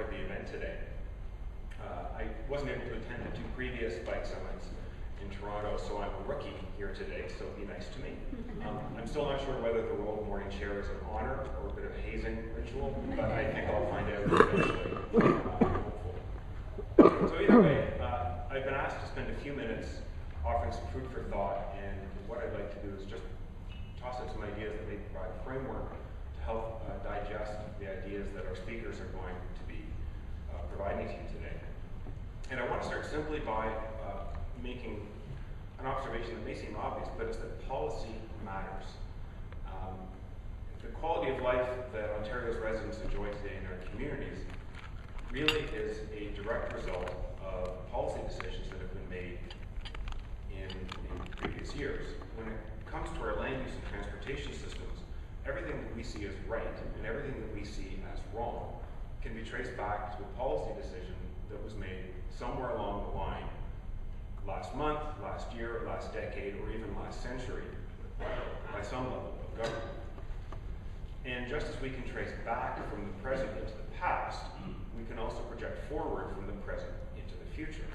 of the event today. I wasn't able to attend the 2 previous bike summits in Toronto, so I'm a rookie here today, so be nice to me. I'm still not sure whether the role of morning chair is an honor or a bit of a hazing ritual, but I think I'll find out eventually. I'm hopeful. So either way, I've been asked to spend a few minutes offering some food for thought, and what I'd like to do is just toss out some ideas that may provide a framework to help digest the ideas that our speakers are going to be providing to you today. And I want to start simply by making an observation that may seem obvious, but it's that policy matters. The quality of life that Ontario's residents enjoy today in our communities really is a direct result of policy decisions that have been made in previous years. When it comes to our land use and transportation systems, everything that we see as right and everything that we see as wrong can be traced back to a policy decision that was made somewhere along the line last month, last year, last decade, or even last century by some level of government. And just as we can trace back from the present into the past, we can also project forward from the present into the future.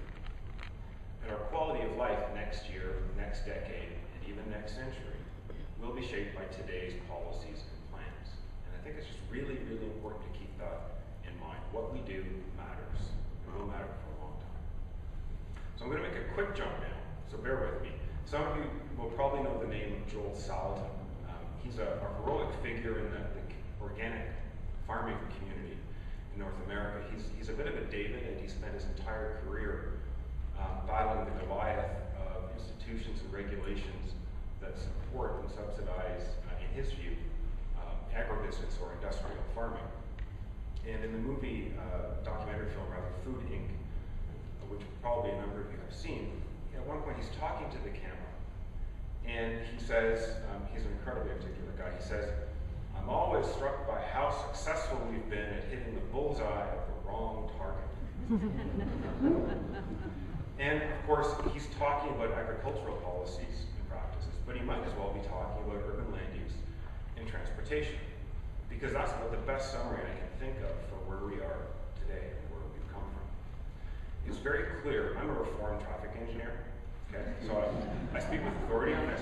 And our quality of life next year, next decade, and even next century will be shaped by today's policies and plans. And I think it's just really, really important to keep that in mind. What we do matters. It will matter for a long time. So I'm going to make a quick jump now, so bear with me. Some of you will probably know the name of Joel Salatin. He's a heroic figure in the organic farming community in North America. He's a bit of a David, and he spent his entire career battling the Goliath of institutions and regulations that support and subsidize, in his view, agribusiness or industrial farming. And in the movie, documentary film rather, Food Inc., which probably a number of you have seen, at one point he's talking to the camera, and he says, he's an incredibly articulate guy, he says, "I'm always struck by how successful we've been at hitting the bullseye of the wrong target." And of course, he's talking about agricultural policies and practices, but he might as well be talking about urban land use and transportation, because that's about the best summary I can think of for where we are today and where we've come from. It's very clear, I'm a reformed traffic engineer, okay, so I speak with authority on this.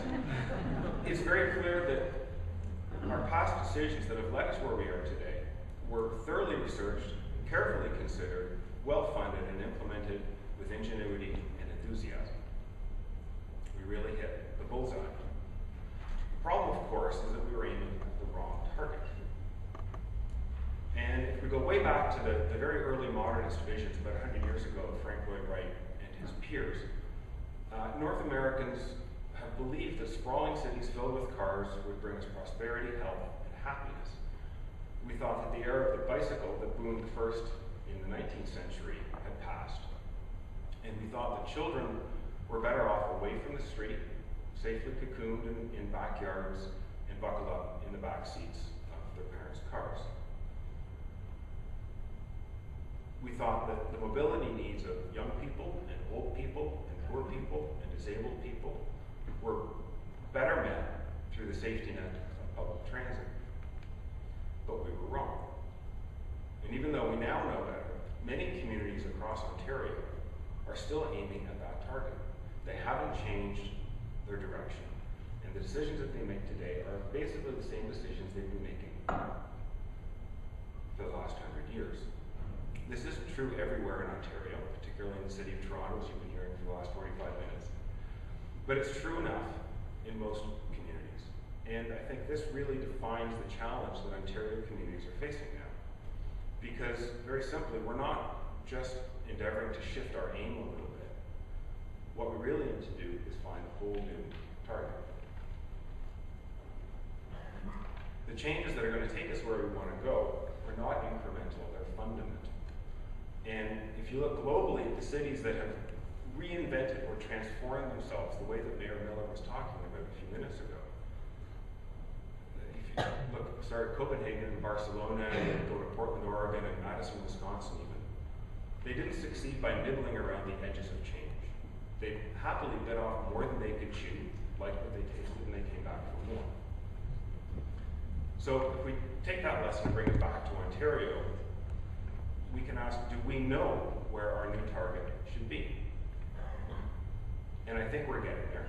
It's very clear that our past decisions that have led us where we are today were thoroughly researched, carefully considered, well-funded, and implemented with ingenuity and enthusiasm. We really hit the bullseye. The problem, of course, is that we were aiming at the wrong target. And if we go way back to the very early modernist visions about 100 years ago of Frank Lloyd Wright and his peers, North Americans have believed that sprawling cities filled with cars would bring us prosperity, health, and happiness. We thought that the era of the bicycle that boomed first in the 19th century had passed. And we thought that children were better off away from the street, safely cocooned in backyards, and buckled up in the back seats of their parents' cars. We thought that the mobility needs of young people and old people and poor people and disabled people were better met through the safety net of public transit. But we were wrong. And even though we now know better, many communities across Ontario are still aiming at that target. They haven't changed their direction. And the decisions that they make today are basically the same decisions they've been making for the last 100 years. This isn't true everywhere in Ontario, particularly in the city of Toronto, as you've been hearing for the last 45 minutes. But it's true enough in most communities. And I think this really defines the challenge that Ontario communities are facing now. Because, very simply, we're not just endeavoring to shift our aim a little bit. What we really need to do is find a whole new target. The changes that are going to take us where we want to go are not incremental, they're fundamental. And if you look globally at the cities that have reinvented or transformed themselves the way that Mayor Miller was talking about a few minutes ago. If you look, start at Copenhagen and Barcelona, and go to Portland, Oregon, and Madison, Wisconsin even, they didn't succeed by nibbling around the edges of change. They happily bit off more than they could chew, liked what they tasted, and they came back for more. So if we take that lesson and bring it back to Ontario, we can ask ask, do we know where our new target should be? And I think we're getting there.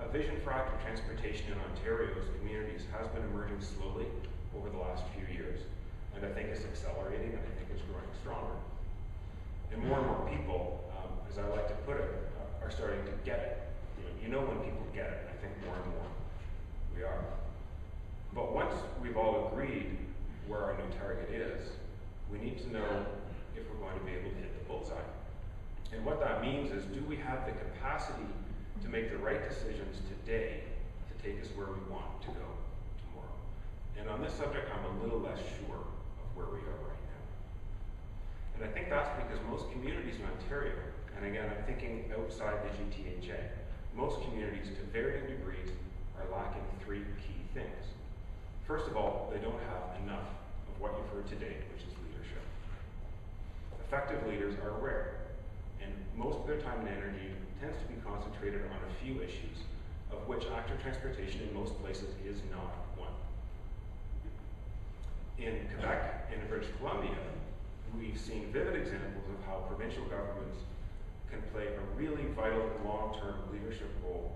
A vision for active transportation in Ontario's communities has been emerging slowly over the last few years, and I think it's accelerating, and I think it's growing stronger. And more people, as I like to put it, are starting to get it. You know when people get it, I think more and more we are. But once we've all agreed where our new target is, we need to know if we're going to be able to hit the bullseye. And what that means is, do we have the capacity to make the right decisions today to take us where we want to go tomorrow? And on this subject, I'm a little less sure of where we are right now. And I think that's because most communities in Ontario, and again, I'm thinking outside the GTHA, most communities to varying degrees are lacking three key things. First of all, they don't have enough of what you've heard today, which is leadership. Effective leaders are rare, and most of their time and energy tends to be concentrated on a few issues, of which active transportation in most places is not one. In Quebec and in British Columbia, we've seen vivid examples of how provincial governments can play a really vital and long-term leadership role,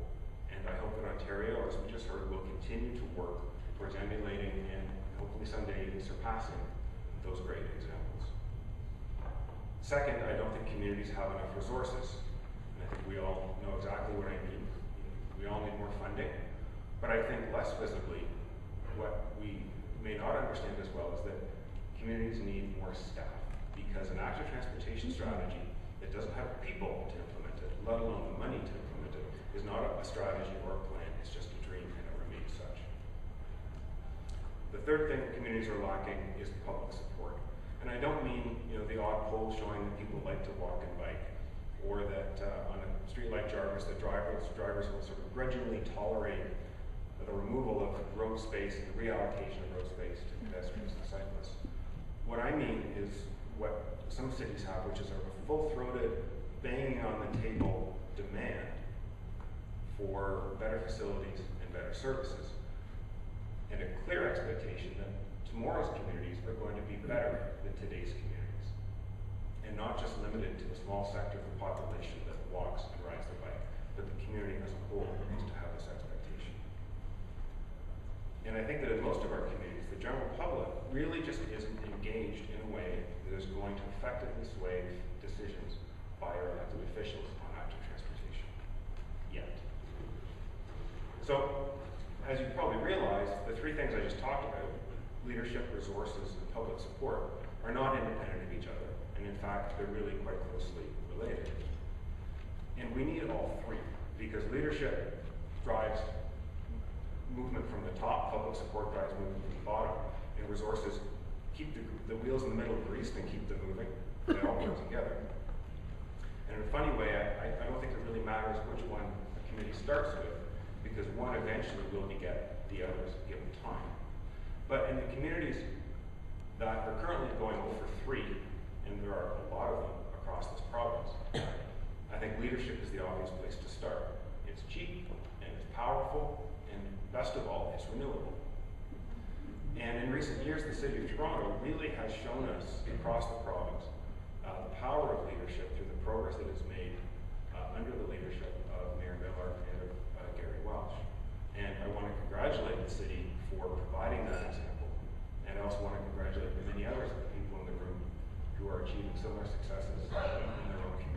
and I hope that Ontario, as we just heard, will continue to work towards emulating and hopefully someday even surpassing those great examples. Second, I don't think communities have enough resources. I think we all know exactly what I mean. We all need more funding, but I think less visibly, what we may not understand as well is that communities need more staff, because an active transportation strategy that doesn't have people to implement it, let alone the money to implement it, is not a strategy or a plan. It's just a dream, and it remains such. The third thing communities are lacking is public support. And I don't mean the odd poll showing that people like to walk and bike, or that on a street like Jarvis, that drivers will sort of grudgingly tolerate the removal of road space and the reallocation of road space to pedestrians and cyclists. What I mean is what some cities have, which is a full-throated, banging on the table demand for better facilities and better services, and a clear expectation that tomorrow's communities are going to be better than today's communities, and not just limited to the small sector of the population that walks and rides their bike, but the community as a whole needs to have this expectation. And I think that in most of our communities, the general public really just isn't engaged in a way that is going to effectively sway decisions by our elected officials on active transportation, yet. So, as you probably realize, the three things I just talked about, leadership, resources, and public support, are not independent of each other. And in fact, they're really quite closely related. And we need all three, because leadership drives movement from the top, public support drives movement from the bottom, and resources keep the wheels in the middle greased and keep them moving. They all work together. And in a funny way, I don't think it really matters which one a committee starts with, because one eventually will beget the others given time. But in the communities that are currently going over 3, and there are a lot of them across this province, I think leadership is the obvious place to start. It's cheap, and it's powerful, and best of all, it's renewable. And in recent years, the City of Toronto really has shown us across the province the power of leadership through the progress that is made under the leadership of Mayor Miller and of Gary Welch. And I want to congratulate the city for providing that example. And I also want to congratulate the many others of the people in the room who are achieving similar successes in their own communities.